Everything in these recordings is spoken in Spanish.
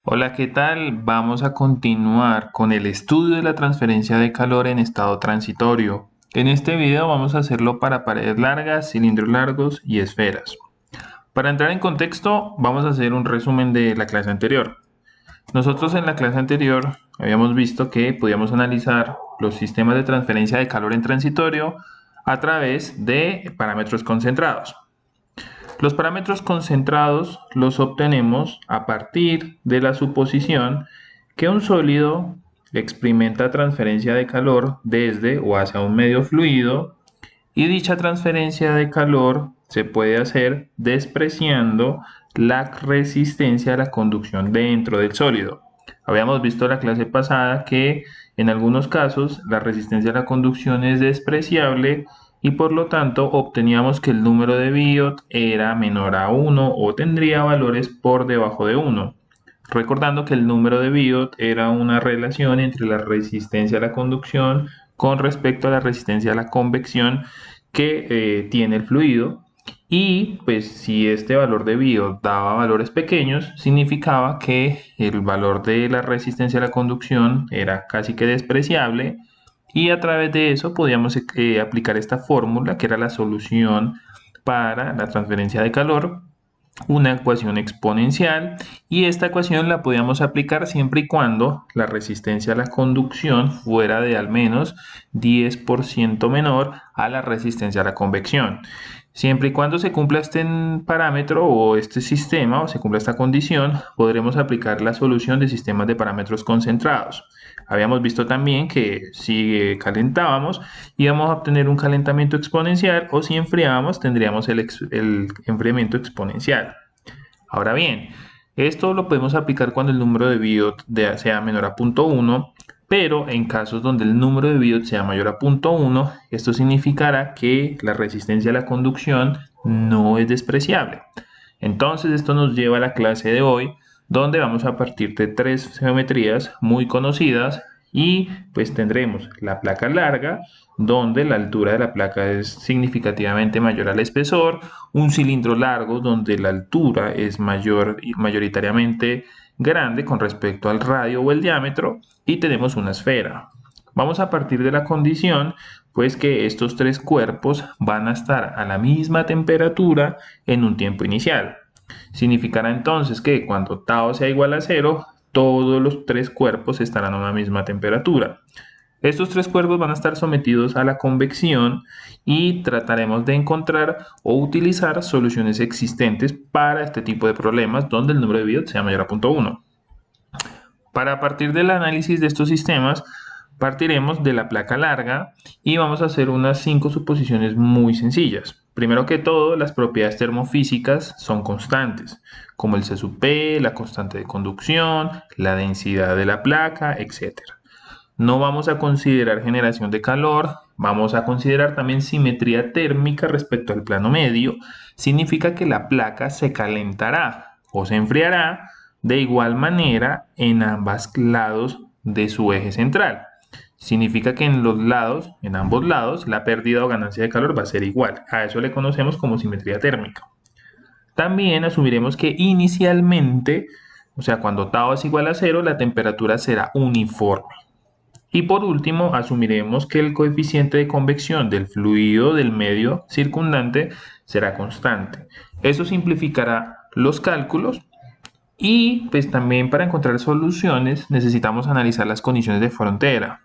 Hola, ¿qué tal? Vamos a continuar con el estudio de la transferencia de calor en estado transitorio. En este video vamos a hacerlo para paredes largas, cilindros largos y esferas. Para entrar en contexto, vamos a hacer un resumen de la clase anterior. Nosotros en la clase anterior habíamos visto que podíamos analizar los sistemas de transferencia de calor en transitorio a través de parámetros concentrados. Los parámetros concentrados los obtenemos a partir de la suposición que un sólido experimenta transferencia de calor desde o hacia un medio fluido y dicha transferencia de calor se puede hacer despreciando la resistencia a la conducción dentro del sólido. Habíamos visto en la clase pasada que en algunos casos la resistencia a la conducción es despreciable y por lo tanto obteníamos que el número de Biot era menor a 1 o tendría valores por debajo de 1. Recordando que el número de Biot era una relación entre la resistencia a la conducción con respecto a la resistencia a la convección que tiene el fluido. Y pues si este valor de Biot daba valores pequeños, significaba que el valor de la resistencia a la conducción era casi que despreciable y a través de eso podíamos aplicar esta fórmula que era la solución para la transferencia de calor, una ecuación exponencial, y esta ecuación la podíamos aplicar siempre y cuando la resistencia a la conducción fuera de al menos 10% menor a la resistencia a la convección. Siempre y cuando se cumpla este parámetro o este sistema o se cumpla esta condición, podremos aplicar la solución de sistemas de parámetros concentrados. Habíamos visto también que si calentábamos íbamos a obtener un calentamiento exponencial o si enfriábamos tendríamos el enfriamiento exponencial. Ahora bien, esto lo podemos aplicar cuando el número de Biot sea menor a 0.1, pero en casos donde el número de Biot sea mayor a 0.1, esto significará que la resistencia a la conducción no es despreciable. Entonces esto nos lleva a la clase de hoy, donde vamos a partir de tres geometrías muy conocidas y pues tendremos la placa larga, donde la altura de la placa es significativamente mayor al espesor, un cilindro largo donde la altura es mayoritariamente grande con respecto al radio o el diámetro, y tenemos una esfera. Vamos a partir de la condición pues que estos tres cuerpos van a estar a la misma temperatura en un tiempo inicial. Significará entonces que cuando tau sea igual a 0, todos los tres cuerpos estarán a una misma temperatura. Estos tres cuerpos van a estar sometidos a la convección y trataremos de encontrar o utilizar soluciones existentes para este tipo de problemas donde el número de Biot sea mayor a 0.1. Para partir del análisis de estos sistemas, partiremos de la placa larga y vamos a hacer unas 5 suposiciones muy sencillas. Primero que todo, las propiedades termofísicas son constantes, como el C sub P, la constante de conducción, la densidad de la placa, etc. No vamos a considerar generación de calor, vamos a considerar también simetría térmica respecto al plano medio. Significa que la placa se calentará o se enfriará de igual manera en ambos lados de su eje central. Significa que en los lados, en ambos lados, la pérdida o ganancia de calor va a ser igual. A eso le conocemos como simetría térmica. También asumiremos que inicialmente, o sea, cuando tau es igual a 0, la temperatura será uniforme. Y por último, asumiremos que el coeficiente de convección del fluido del medio circundante será constante. Eso simplificará los cálculos y pues también para encontrar soluciones necesitamos analizar las condiciones de frontera.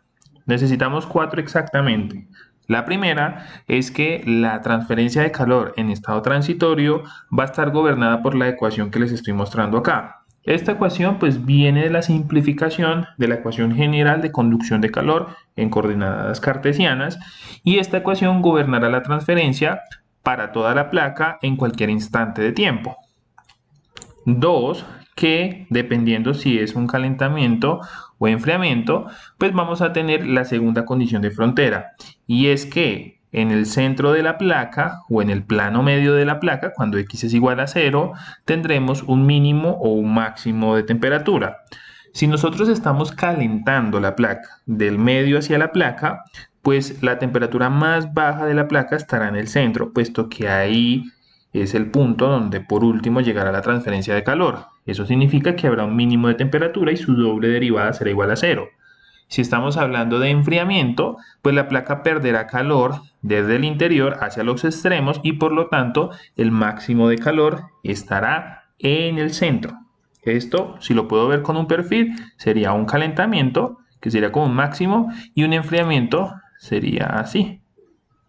Necesitamos 4 exactamente. La primera es que la transferencia de calor en estado transitorio va a estar gobernada por la ecuación que les estoy mostrando acá. Esta ecuación pues viene de la simplificación de la ecuación general de conducción de calor en coordenadas cartesianas, y esta ecuación gobernará la transferencia para toda la placa en cualquier instante de tiempo. 2, que dependiendo si es un calentamiento o enfriamiento, pues vamos a tener la segunda condición de frontera, y es que en el centro de la placa o en el plano medio de la placa, cuando x es igual a 0, tendremos un mínimo o un máximo de temperatura. Si nosotros estamos calentando la placa del medio hacia la placa, pues la temperatura más baja de la placa estará en el centro, puesto que ahí es el punto donde por último llegará la transferencia de calor. Eso significa que habrá un mínimo de temperatura y su doble derivada será igual a 0. Si estamos hablando de enfriamiento, pues la placa perderá calor desde el interior hacia los extremos y por lo tanto el máximo de calor estará en el centro. Esto, si lo puedo ver con un perfil, sería un calentamiento, que sería como un máximo, y un enfriamiento sería así.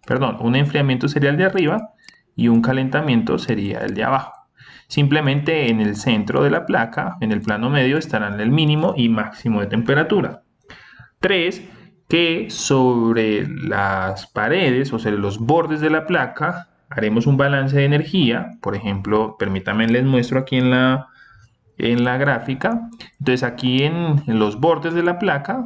Perdón, un enfriamiento sería el de arriba y un calentamiento sería el de abajo. Simplemente en el centro de la placa, en el plano medio, estarán el mínimo y máximo de temperatura. 3. Que sobre las paredes o sobre los bordes de la placa haremos un balance de energía. Por ejemplo, permítanme les muestro aquí en la gráfica. Entonces aquí en los bordes de la placa,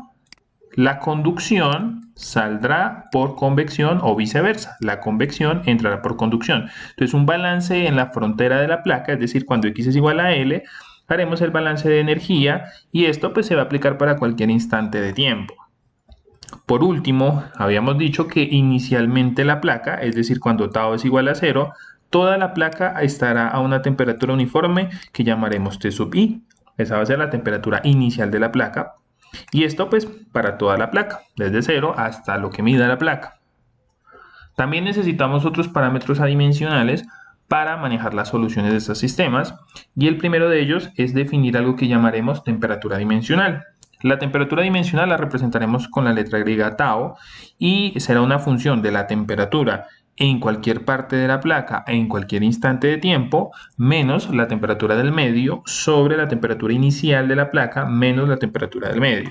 la conducción saldrá por convección o viceversa. La convección entrará por conducción. Entonces un balance en la frontera de la placa, es decir, cuando X es igual a L, haremos el balance de energía y esto pues se va a aplicar para cualquier instante de tiempo. Por último, habíamos dicho que inicialmente la placa, es decir, cuando tau es igual a 0, toda la placa estará a una temperatura uniforme que llamaremos T sub I. Esa va a ser la temperatura inicial de la placa. Y esto pues para toda la placa, desde 0 hasta lo que mida la placa. También necesitamos otros parámetros adimensionales para manejar las soluciones de estos sistemas, y el primero de ellos es definir algo que llamaremos temperatura dimensional. La temperatura dimensional la representaremos con la letra griega tau y será una función de la temperatura en cualquier parte de la placa en cualquier instante de tiempo menos la temperatura del medio sobre la temperatura inicial de la placa menos la temperatura del medio.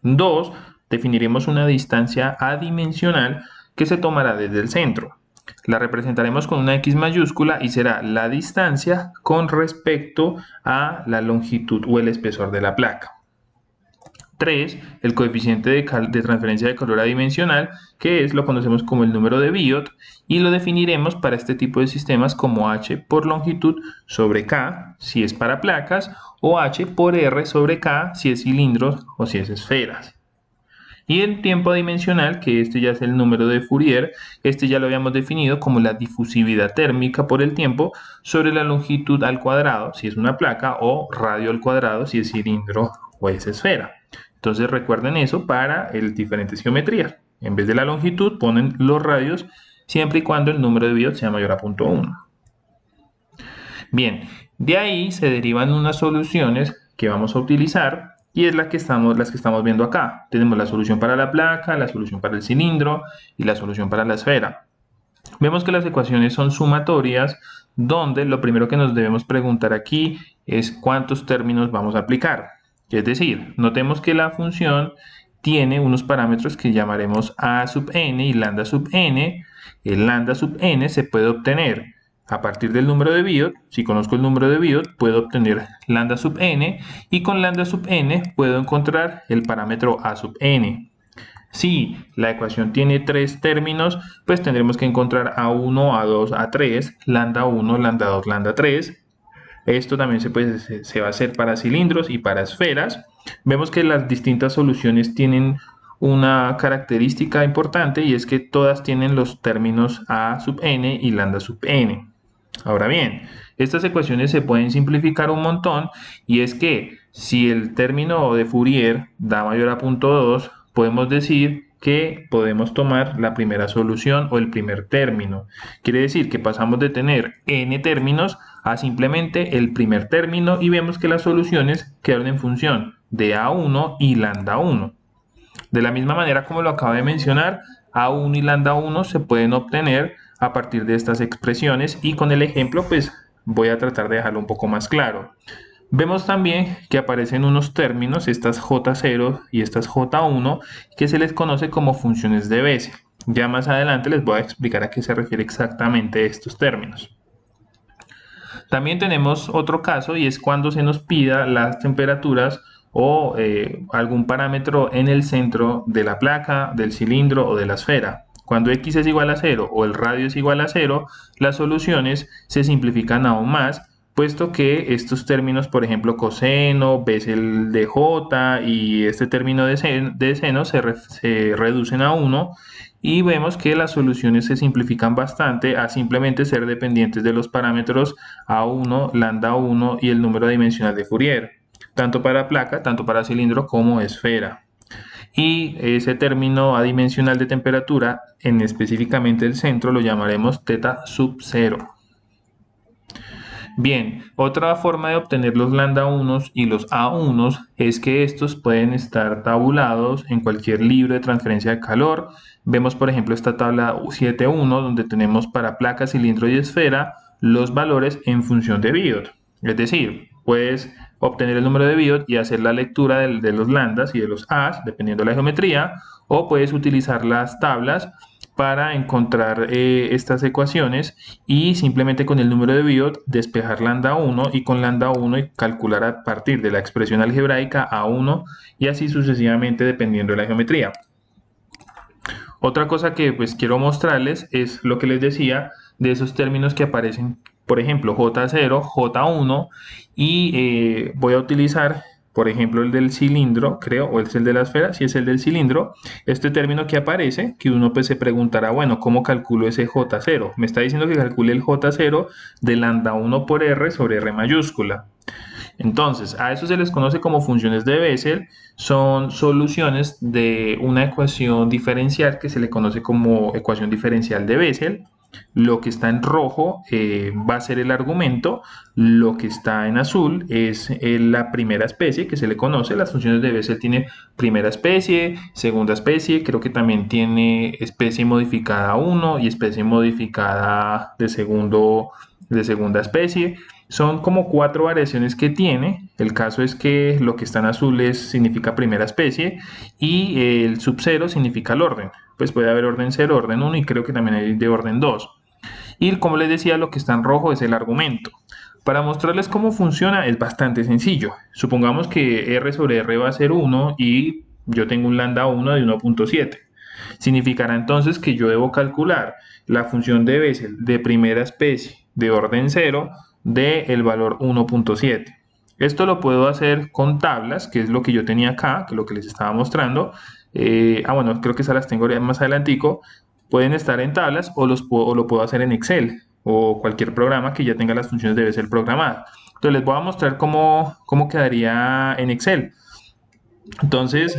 2. Definiremos una distancia adimensional que se tomará desde el centro. La representaremos con una X mayúscula y será la distancia con respecto a la longitud o el espesor de la placa. 3. El coeficiente de transferencia de calor adimensional, que lo conocemos como el número de Biot, y lo definiremos para este tipo de sistemas como H por longitud sobre K, si es para placas, o H por R sobre K, si es cilindros o si es esferas. Y el tiempo adimensional, que ya es el número de Fourier, ya lo habíamos definido como la difusividad térmica por el tiempo sobre la longitud al cuadrado, si es una placa, o radio al cuadrado, si es cilindro o es esfera. Entonces recuerden eso para diferentes geometrías. En vez de la longitud ponen los radios siempre y cuando el número de Biot sea mayor a 0.1. Bien, de ahí se derivan unas soluciones que vamos a utilizar y es las que estamos viendo acá. Tenemos la solución para la placa, la solución para el cilindro y la solución para la esfera. Vemos que las ecuaciones son sumatorias, donde lo primero que nos debemos preguntar aquí es cuántos términos vamos a aplicar. Es decir, notemos que la función tiene unos parámetros que llamaremos a sub n y lambda sub n. El lambda sub n se puede obtener a partir del número de Biot. Si conozco el número de Biot, puedo obtener lambda sub n y con lambda sub n puedo encontrar el parámetro a sub n. Si la ecuación tiene 3 términos, pues tendremos que encontrar a1, a2, a3, lambda 1, lambda 2, lambda 3. Esto también se va a hacer para cilindros y para esferas. Vemos que las distintas soluciones tienen una característica importante y es que todas tienen los términos a sub n y lambda sub n. Ahora bien, estas ecuaciones se pueden simplificar un montón y es que si el término de Fourier da mayor a 0.2, podemos decir que podemos tomar la primera solución o el primer término. Quiere decir que pasamos de tener n términos a simplemente el primer término y vemos que las soluciones quedaron en función de A1 y lambda 1. De la misma manera como lo acabo de mencionar, A1 y lambda 1 se pueden obtener a partir de estas expresiones y con el ejemplo pues voy a tratar de dejarlo un poco más claro. Vemos también que aparecen unos términos, estas J0 y estas J1, que se les conoce como funciones de Bessel. Ya más adelante les voy a explicar a qué se refiere exactamente estos términos. También tenemos otro caso y es cuando se nos pida las temperaturas o algún parámetro en el centro de la placa, del cilindro o de la esfera. Cuando X es igual a 0 o el radio es igual a 0, las soluciones se simplifican aún más puesto que estos términos, por ejemplo, coseno, Bessel de J y este término de seno se reducen a 1 y vemos que las soluciones se simplifican bastante a simplemente ser dependientes de los parámetros A1, lambda 1 y el número dimensional de Fourier, tanto para placa, tanto para cilindro como esfera. Y ese término adimensional de temperatura, en específicamente el centro, lo llamaremos θ sub 0. Bien, otra forma de obtener los lambda 1 y los A1 es que estos pueden estar tabulados en cualquier libro de transferencia de calor. Vemos, por ejemplo, esta tabla 7.1 donde tenemos para placa, cilindro y esfera los valores en función de Biot. Es decir, puedes obtener el número de Biot y hacer la lectura de los lambdas y de los A's, dependiendo de la geometría, o puedes utilizar las tablas para encontrar estas ecuaciones y simplemente con el número de Biot despejar lambda 1 y con lambda 1 y calcular a partir de la expresión algebraica A1 y así sucesivamente dependiendo de la geometría. Otra cosa que pues quiero mostrarles es lo que les decía de esos términos que aparecen, por ejemplo, J0, J1 y voy a utilizar por ejemplo el del cilindro, creo, o es el de la esfera, si es el del cilindro, este término que aparece, que uno pues se preguntará, bueno, ¿cómo calculo ese J0? Me está diciendo que calcule el J0 de lambda 1 por R sobre R mayúscula. Entonces, a eso se les conoce como funciones de Bessel, son soluciones de una ecuación diferencial que se le conoce como ecuación diferencial de Bessel. Lo que está en rojo va a ser el argumento, lo que está en azul es la primera especie que se le conoce. Las funciones de Bessel tienen primera especie, segunda especie, creo que también tiene especie modificada 1 y especie modificada de segunda especie. Son como 4 variaciones que tiene. El caso es que lo que está en azul significa primera especie y el sub 0 significa el orden. Pues puede haber orden 0, orden 1 y creo que también hay de orden 2. Y como les decía, lo que está en rojo es el argumento. Para mostrarles cómo funciona es bastante sencillo. Supongamos que R sobre R va a ser 1 y yo tengo un lambda 1 de 1.7. Significará entonces que yo debo calcular la función de Bessel de primera especie de orden 0 del valor 1.7. Esto lo puedo hacer con tablas, que es lo que yo tenía acá, que es lo que les estaba mostrando. Bueno, creo que esas las tengo más adelantico. Pueden estar en tablas o lo puedo hacer en Excel o cualquier programa que ya tenga las funciones de Bessel programadas. Entonces les voy a mostrar cómo quedaría en Excel. Entonces,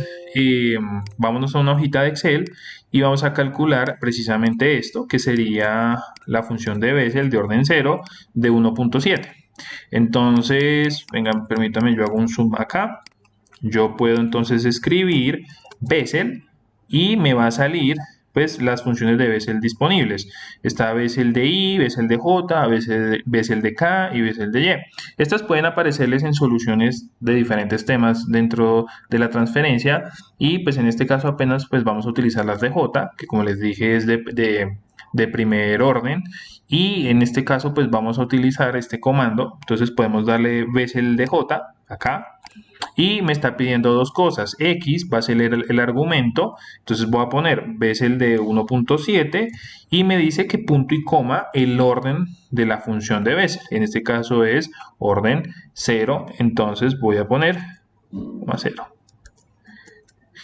vámonos a una hojita de Excel y vamos a calcular precisamente esto, que sería la función de Bessel de orden 0 de 1.7. Entonces, vengan, permítanme, yo hago un zoom acá. Yo puedo entonces escribir Bessel y me va a salir pues las funciones de Bessel disponibles. Está Bessel de I, Bessel de J, Bessel de K y Bessel de Y. Estas pueden aparecerles en soluciones de diferentes temas dentro de la transferencia y pues en este caso apenas pues vamos a utilizar las de J, que como les dije es de primer orden, y en este caso pues vamos a utilizar este comando. Entonces podemos darle Bessel de J acá y me está pidiendo dos cosas. X va a ser el argumento, entonces voy a poner Bessel de 1.7 y me dice que punto y coma el orden de la función de Bessel. En este caso es orden 0, entonces voy a poner 0.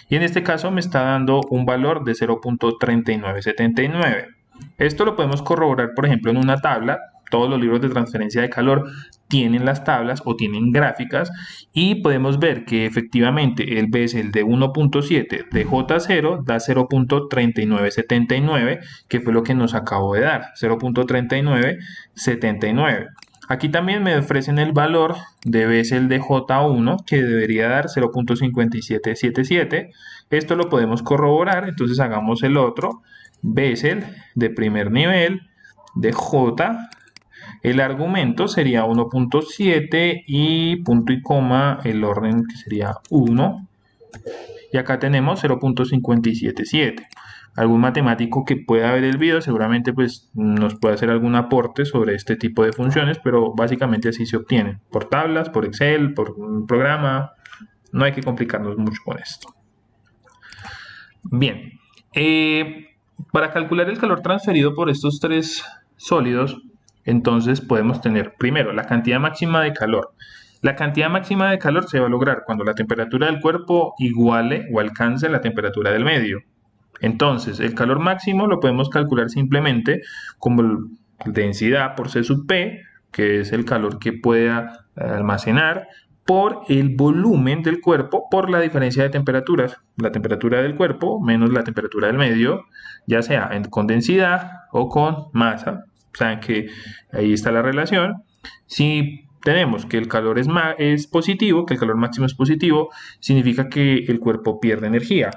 Y en este caso me está dando un valor de 0.3979. Esto lo podemos corroborar, por ejemplo, en una tabla. Todos los libros de transferencia de calor tienen las tablas o tienen gráficas y podemos ver que efectivamente el Bessel de 1.7 de J0 da 0.3979, que fue lo que nos acabó de dar, 0.3979. Aquí también me ofrecen el valor de Bessel de J1 que debería dar 0.5777. Esto lo podemos corroborar, entonces hagamos el otro. Bessel de primer nivel de J. El argumento sería 1.7 y punto y coma el orden que sería 1. Y acá tenemos 0.577. Algún matemático que pueda ver el video seguramente pues nos puede hacer algún aporte sobre este tipo de funciones, pero básicamente así se obtienen, por tablas, por Excel, por un programa. No hay que complicarnos mucho con esto. Bien, para calcular el calor transferido por estos tres sólidos, entonces podemos tener primero la cantidad máxima de calor. La cantidad máxima de calor se va a lograr cuando la temperatura del cuerpo iguale o alcance la temperatura del medio. Entonces, el calor máximo lo podemos calcular simplemente como densidad por C sub P, que es el calor que pueda almacenar, por el volumen del cuerpo por la diferencia de temperaturas. La temperatura del cuerpo menos la temperatura del medio, ya sea con densidad o con masa. Saben que ahí está la relación. Si tenemos que el calor es positivo, que el calor máximo es positivo, significa que el cuerpo pierde energía.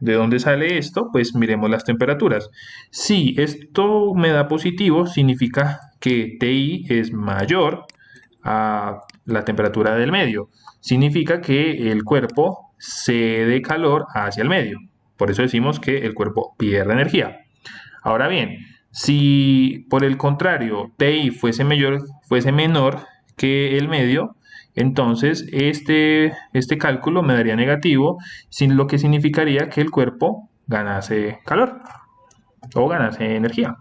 ¿De dónde sale esto? Pues miremos las temperaturas. Si esto me da positivo, significa que TI es mayor a la temperatura del medio. Significa que el cuerpo cede calor hacia el medio. Por eso decimos que el cuerpo pierde energía. Ahora bien, si por el contrario TI fuese menor que el medio, entonces este cálculo me daría negativo, lo que significaría que el cuerpo ganase calor o ganase energía.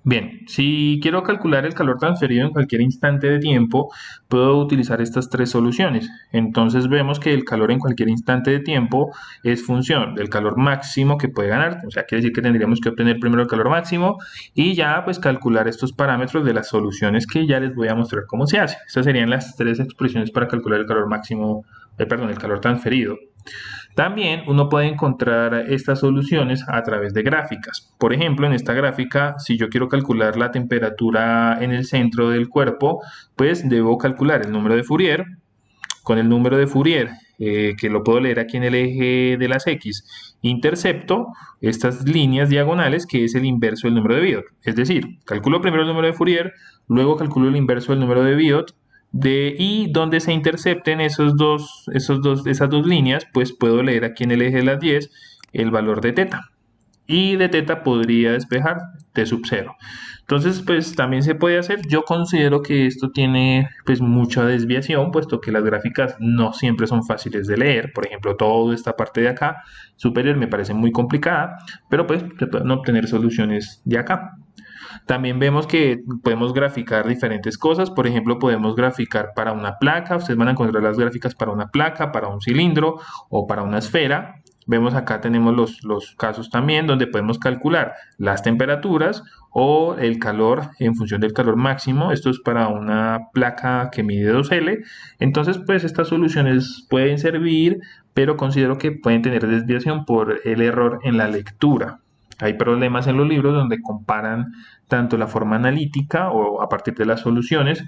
Bien, si quiero calcular el calor transferido en cualquier instante de tiempo, puedo utilizar estas tres soluciones. Entonces vemos que el calor en cualquier instante de tiempo es función del calor máximo que puede ganar. O sea, quiere decir que tendríamos que obtener primero el calor máximo y ya pues calcular estos parámetros de las soluciones que ya les voy a mostrar cómo se hace. Estas serían las tres expresiones para calcular el calor máximo, el calor transferido. También uno puede encontrar estas soluciones a través de gráficas. Por ejemplo, en esta gráfica, si yo quiero calcular la temperatura en el centro del cuerpo, pues debo calcular el número de Fourier. Con el número de Fourier, que lo puedo leer aquí en el eje de las X, intercepto estas líneas diagonales, que es el inverso del número de Biot. Es decir, calculo primero el número de Fourier, luego calculo el inverso del número de Biot, y donde se intercepten esas dos líneas, pues puedo leer aquí en el eje de las 10 el valor de teta. Y de teta podría despejar T sub 0. Entonces, pues también se puede hacer. Yo considero que esto tiene pues mucha desviación, puesto que las gráficas no siempre son fáciles de leer. Por ejemplo, toda esta parte de acá superior me parece muy complicada, pero pues se pueden obtener soluciones de acá. También vemos que podemos graficar diferentes cosas. Por ejemplo, podemos graficar para una placa. Ustedes van a encontrar las gráficas para una placa, para un cilindro o para una esfera. Vemos acá tenemos los casos también donde podemos calcular las temperaturas o el calor en función del calor máximo. Esto es para una placa que mide 2L. Entonces, pues estas soluciones pueden servir, pero considero que pueden tener desviación por el error en la lectura. Hay problemas en los libros donde comparan tanto la forma analítica o a partir de las soluciones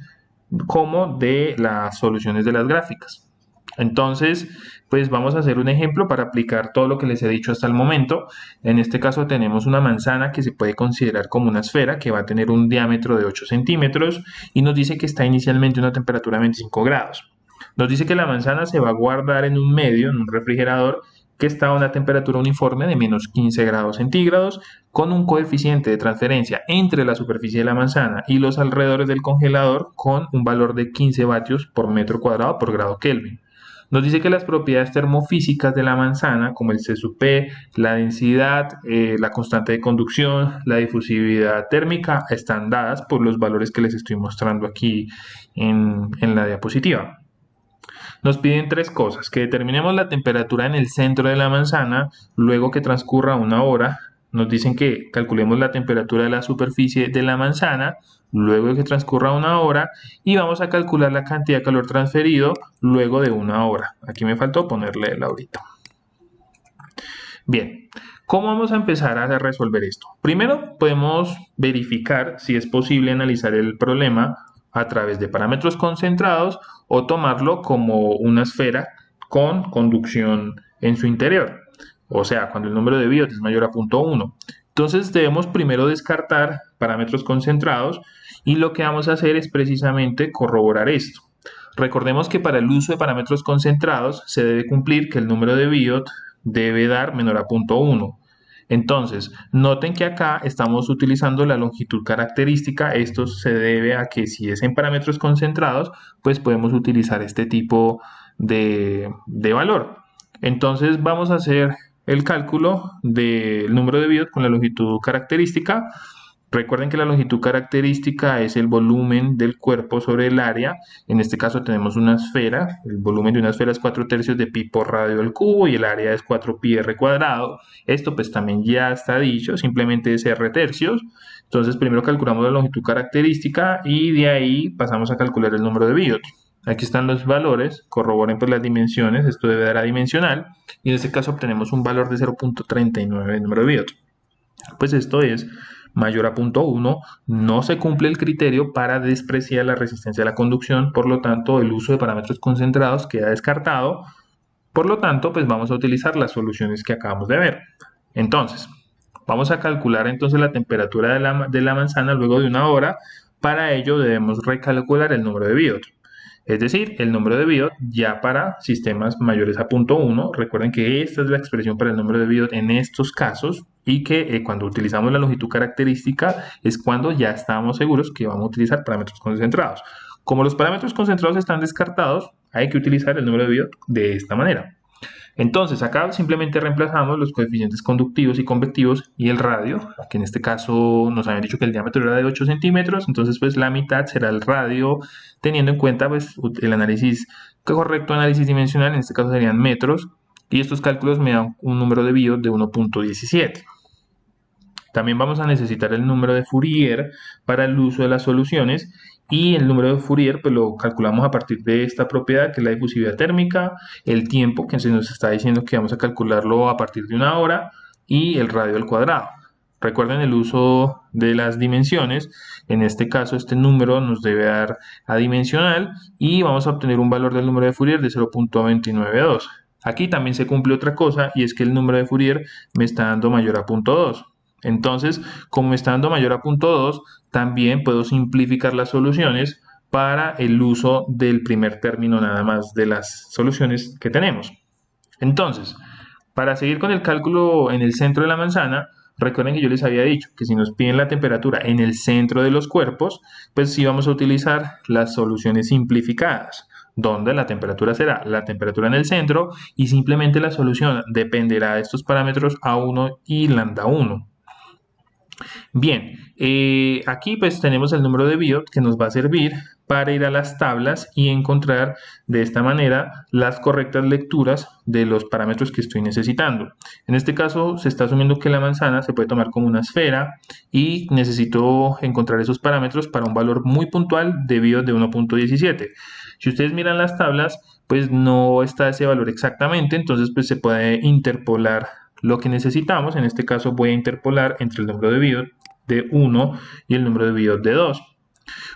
como de las soluciones de las gráficas. Entonces, pues vamos a hacer un ejemplo para aplicar todo lo que les he dicho hasta el momento. En este caso tenemos una manzana que se puede considerar como una esfera que va a tener un diámetro de 8 centímetros y nos dice que está inicialmente a una temperatura de 25 grados. Nos dice que la manzana se va a guardar en un medio, en un refrigerador, que está a una temperatura uniforme de menos 15 grados centígrados, con un coeficiente de transferencia entre la superficie de la manzana y los alrededores del congelador con un valor de 15 vatios por metro cuadrado por grado Kelvin. Nos dice que las propiedades termofísicas de la manzana, como el C sub P, la densidad, la constante de conducción, la difusividad térmica, están dadas por los valores que les estoy mostrando aquí en la diapositiva. Nos piden tres cosas: que determinemos la temperatura en el centro de la manzana, luego que transcurra una hora. Nos dicen que calculemos la temperatura de la superficie de la manzana, luego de que transcurra una hora, y vamos a calcular la cantidad de calor transferido luego de una hora. Aquí me faltó ponerle la horita. Bien, ¿cómo vamos a empezar a resolver esto? Primero podemos verificar si es posible analizar el problema a través de parámetros concentrados o tomarlo como una esfera con conducción en su interior. O sea, cuando el número de Biot es mayor a 0.1. Entonces debemos primero descartar parámetros concentrados y lo que vamos a hacer es precisamente corroborar esto. Recordemos que para el uso de parámetros concentrados se debe cumplir que el número de Biot debe dar menor a 0.1. Entonces, noten que acá estamos utilizando la longitud característica. Esto se debe a que si es en parámetros concentrados, pues podemos utilizar este tipo de valor. Entonces, vamos a hacer el cálculo del número de Biot con la longitud característica. Recuerden que la longitud característica es el volumen del cuerpo sobre el área. En este caso tenemos una esfera. El volumen de una esfera es 4/3 de pi por radio al cubo y el área es 4πr cuadrado. Esto pues también ya está dicho, simplemente es r tercios. Entonces primero calculamos la longitud característica y de ahí pasamos a calcular el número de Biot. Aquí están los valores, corroboren pues las dimensiones, esto debe dar adimensional y en este caso obtenemos un valor de 0.39 de número de Biot. Pues esto es mayor a 0.1, no se cumple el criterio para despreciar la resistencia a la conducción, por lo tanto el uso de parámetros concentrados queda descartado, por lo tanto pues vamos a utilizar las soluciones que acabamos de ver. Entonces, vamos a calcular entonces la temperatura de la manzana luego de una hora, para ello debemos recalcular el número de Biot. Es decir, el número de Biot ya para sistemas mayores a 0.1. Recuerden que esta es la expresión para el número de Biot en estos casos y que cuando utilizamos la longitud característica es cuando ya estamos seguros que vamos a utilizar parámetros concentrados. Como los parámetros concentrados están descartados, hay que utilizar el número de Biot de esta manera. Entonces acá simplemente reemplazamos los coeficientes conductivos y convectivos y el radio, que en este caso nos habían dicho que el diámetro era de 8 centímetros, entonces pues la mitad será el radio, teniendo en cuenta pues el análisis, correcto análisis dimensional, en este caso serían metros, y estos cálculos me dan un número de Biot de 1.17. También vamos a necesitar el número de Fourier para el uso de las soluciones y el número de Fourier pues lo calculamos a partir de esta propiedad que es la difusividad térmica, el tiempo que se nos está diciendo que vamos a calcularlo a partir de una hora y el radio al cuadrado. Recuerden el uso de las dimensiones, en este caso este número nos debe dar adimensional y vamos a obtener un valor del número de Fourier de 0.292. Aquí también se cumple otra cosa y es que el número de Fourier me está dando mayor a 0.2. Entonces, como está dando mayor a 0.2, también puedo simplificar las soluciones para el uso del primer término nada más de las soluciones que tenemos. Entonces, para seguir con el cálculo en el centro de la manzana, recuerden que yo les había dicho que si nos piden la temperatura en el centro de los cuerpos, pues sí vamos a utilizar las soluciones simplificadas, donde la temperatura será la temperatura en el centro y simplemente la solución dependerá de estos parámetros A1 y lambda1. Bien, aquí pues tenemos el número de Biot que nos va a servir para ir a las tablas y encontrar de esta manera las correctas lecturas de los parámetros que estoy necesitando. En este caso se está asumiendo que la manzana se puede tomar como una esfera y necesito encontrar esos parámetros para un valor muy puntual de Biot de 1.17. Si ustedes miran las tablas, pues no está ese valor exactamente, entonces pues se puede interpolar lo que necesitamos. En este caso voy a interpolar entre el número de Biot de 1 y el número de Biot de 2.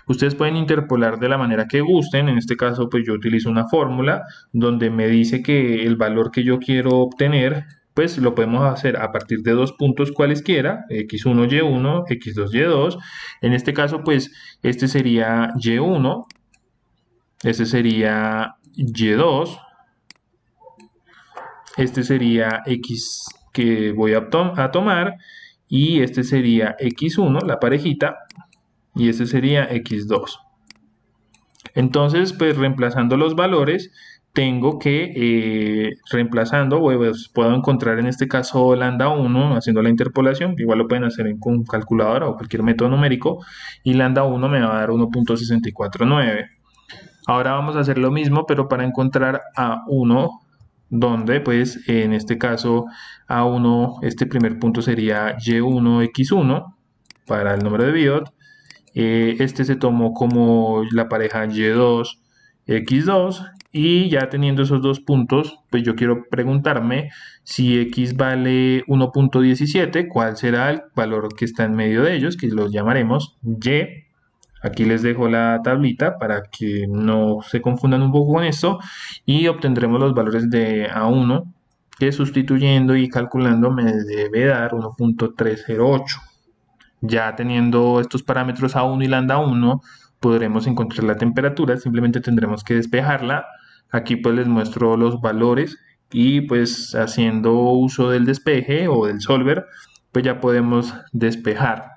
Ustedes pueden interpolar de la manera que gusten. En este caso pues yo utilizo una fórmula donde me dice que el valor que yo quiero obtener pues lo podemos hacer a partir de dos puntos cualesquiera, x1, y1, x2, y2. En este caso pues este sería y1, este sería y2, este sería x que voy a tomar y este sería x1, la parejita, y este sería x2. Entonces, pues reemplazando los valores, tengo que, pues, puedo encontrar en este caso lambda 1 haciendo la interpolación, igual lo pueden hacer con calculadora o cualquier método numérico, y lambda 1 me va a dar 1.649. Ahora vamos a hacer lo mismo, pero para encontrar A1, donde pues en este caso A1, este primer punto sería Y1, X1 para el número de Biot. Este se tomó como la pareja Y2, X2 y ya teniendo esos dos puntos, pues yo quiero preguntarme si X vale 1.17, ¿cuál será el valor que está en medio de ellos? Que los llamaremos Y. Aquí les dejo la tablita para que no se confundan un poco con esto y obtendremos los valores de A1 que sustituyendo y calculando me debe dar 1.308. Ya teniendo estos parámetros A1 y lambda 1 podremos encontrar la temperatura, simplemente tendremos que despejarla. Aquí pues les muestro los valores y pues haciendo uso del despeje o del solver pues ya podemos despejar.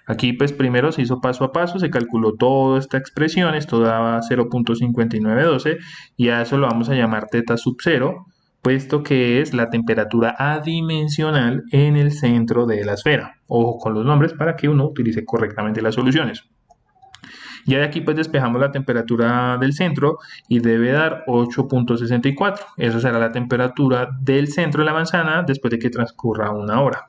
Aquí pues primero se hizo paso a paso, se calculó toda esta expresión, esto daba 0.5912 y a eso lo vamos a llamar teta sub 0, puesto que es la temperatura adimensional en el centro de la esfera. ojo con los nombres para que uno utilice correctamente las soluciones. Ya de aquí pues despejamos la temperatura del centro y debe dar 8.64. Eso será la temperatura del centro de la manzana después de que transcurra una hora.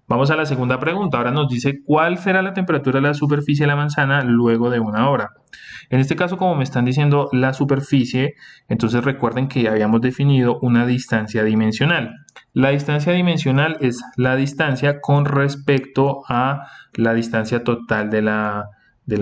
Vamos a la segunda pregunta. Ahora nos dice cuál será la temperatura de la superficie de la manzana luego de una hora. En este caso, como me están diciendo la superficie, entonces recuerden que ya habíamos definido una distancia dimensional. La distancia dimensional es la distancia con respecto a la distancia total de la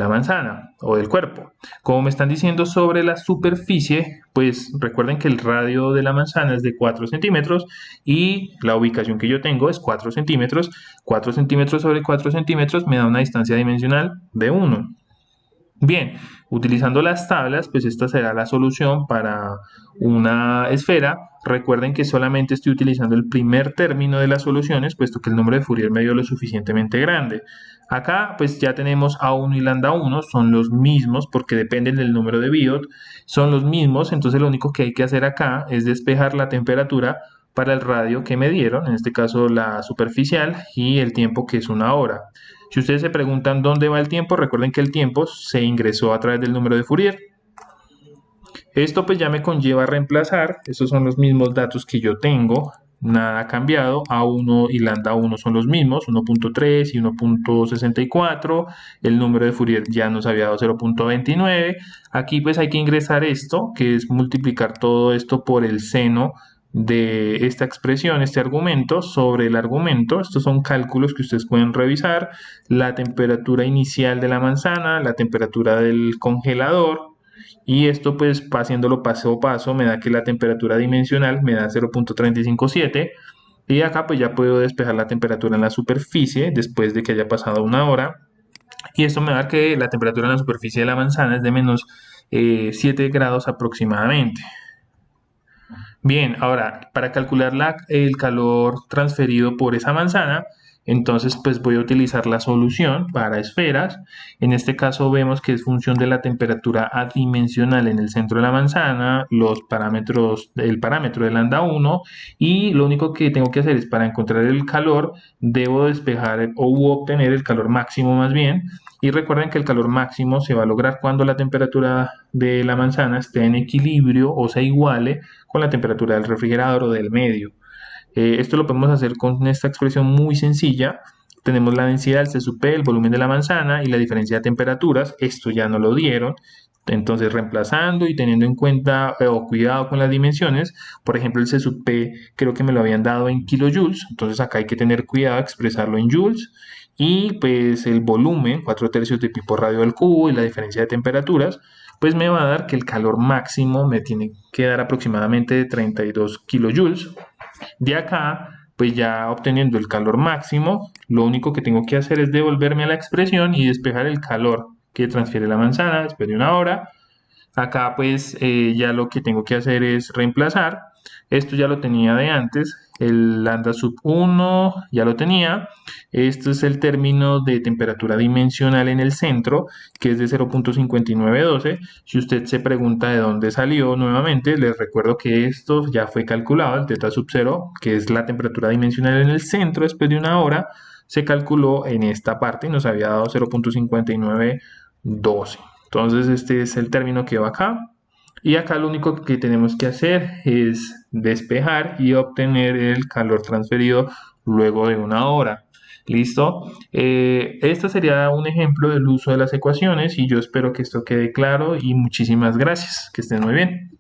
manzana o del cuerpo. Como me están diciendo sobre la superficie, pues recuerden que el radio de la manzana es de 4 centímetros y la ubicación que yo tengo es 4 centímetros. 4 centímetros sobre 4 centímetros me da una distancia dimensional de 1. Bien, utilizando las tablas, pues esta será la solución para una esfera. Recuerden que solamente estoy utilizando el primer término de las soluciones, puesto que el número de Fourier me dio lo suficientemente grande. Acá pues ya tenemos A1 y lambda 1, son los mismos porque dependen del número de Biot, son los mismos, entonces lo único que hay que hacer acá es despejar la temperatura para el radio que me dieron, en este caso la superficial, y el tiempo que es una hora. Si ustedes se preguntan dónde va el tiempo, recuerden que el tiempo se ingresó a través del número de Fourier. Esto pues ya me conlleva a reemplazar, estos son los mismos datos que yo tengo, nada ha cambiado, A1 y lambda 1 son los mismos, 1.3 y 1.64, el número de Fourier ya nos había dado 0.29, aquí pues hay que ingresar esto, que es multiplicar todo esto por el seno de esta expresión, este argumento, sobre el argumento. Estos son cálculos que ustedes pueden revisar, la temperatura inicial de la manzana, la temperatura del congelador, y esto pues haciéndolo paso a paso me da que la temperatura dimensional me da 0.357 y acá pues ya puedo despejar la temperatura en la superficie después de que haya pasado una hora y esto me va a dar que la temperatura en la superficie de la manzana es de menos 7 grados aproximadamente. Bien, ahora para calcular el calor transferido por esa manzana, entonces pues voy a utilizar la solución para esferas. En este caso vemos que es función de la temperatura adimensional en el centro de la manzana, los parámetros, el parámetro de lambda 1 y lo único que tengo que hacer es para encontrar el calor, debo despejar o obtener el calor máximo más bien. Y recuerden que el calor máximo se va a lograr cuando la temperatura de la manzana esté en equilibrio o se iguale con la temperatura del refrigerador o del medio. Esto lo podemos hacer con esta expresión muy sencilla. Tenemos la densidad del C sub P, el volumen de la manzana y la diferencia de temperaturas. Esto ya no lo dieron. Entonces, reemplazando y teniendo en cuenta o cuidado con las dimensiones, por ejemplo, el C sub P creo que me lo habían dado en kilojoules. Entonces, acá hay que tener cuidado, expresarlo en joules. Y pues el volumen, 4/3 de pi por radio al cubo y la diferencia de temperaturas, pues me va a dar que el calor máximo me tiene que dar aproximadamente de 32 kilojoules. De acá, pues ya obteniendo el calor máximo, lo único que tengo que hacer es devolverme a la expresión y despejar el calor que transfiere la manzana después de una hora. Acá pues ya lo que tengo que hacer es reemplazar. Esto ya lo tenía de antes, el lambda sub 1 ya lo tenía. Esto es el término de temperatura dimensional en el centro, que es de 0.5912. Si usted se pregunta de dónde salió nuevamente, les recuerdo que esto ya fue calculado, el teta sub 0, que es la temperatura dimensional en el centro después de una hora, se calculó en esta parte y nos había dado 0.5912. Entonces este es el término que va acá. Y acá lo único que tenemos que hacer es despejar y obtener el calor transferido luego de una hora. ¿Listo? Este sería un ejemplo del uso de las ecuaciones y yo espero que esto quede claro y muchísimas gracias. Que estén muy bien.